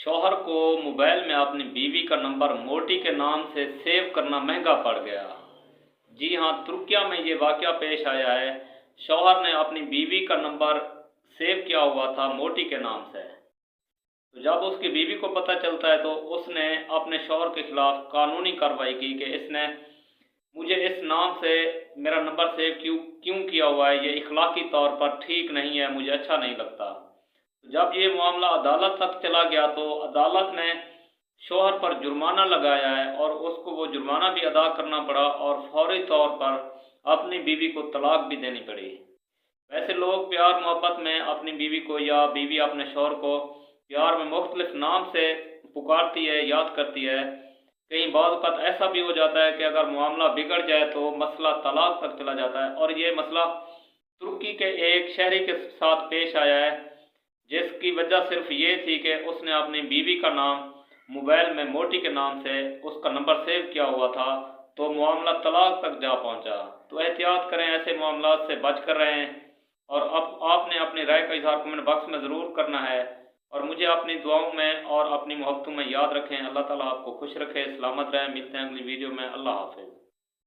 शौहर को मोबाइल में अपनी बीवी का नंबर मोटी के नाम से सेव करना महंगा पड़ गया। जी हाँ, तुर्किया में ये वाक़या पेश आया है। शौहर ने अपनी बीवी का नंबर सेव किया हुआ था मोटी के नाम से। तो जब उसकी बीवी को पता चलता है तो उसने अपने शौहर के खिलाफ कानूनी कार्रवाई की कि इसने मुझे इस नाम से मेरा नंबर सेव क्यों किया हुआ है, ये इखलाकी तौर पर ठीक नहीं है, मुझे अच्छा नहीं लगता। जब ये मामला अदालत तक चला गया तो अदालत ने शौहर पर जुर्माना लगाया है और उसको वो जुर्माना भी अदा करना पड़ा और फौरी तौर पर अपनी बीवी को तलाक भी देनी पड़ी। वैसे लोग प्यार मोहब्बत में अपनी बीवी को या बीवी अपने शौहर को प्यार में मुख्तलिफ नाम से पुकारती है, याद करती है। कई बार वक़्त ऐसा भी हो जाता है कि अगर मामला बिगड़ जाए तो मसला तलाक तक चला जाता है। और ये मसला तुर्की के एक शहरी के साथ पेश आया है, जिसकी वजह सिर्फ ये थी कि उसने अपनी बीवी का नाम मोबाइल में मोटी के नाम से उसका नंबर सेव किया हुआ था, तो मामला तलाक तक जा पहुंचा। तो एहतियात करें, ऐसे मामला से बच कर रहें। और अब आपने अपनी राय का इजहार कमेंट बॉक्स में ज़रूर करना है और मुझे अपनी दुआओं में और अपनी मोहब्बतों में याद रखें। अल्लाह ताला आपको खुश रखे, सलामत रहें। मिलते हैं अगली वीडियो में। अल्लाह हाफ़िज़।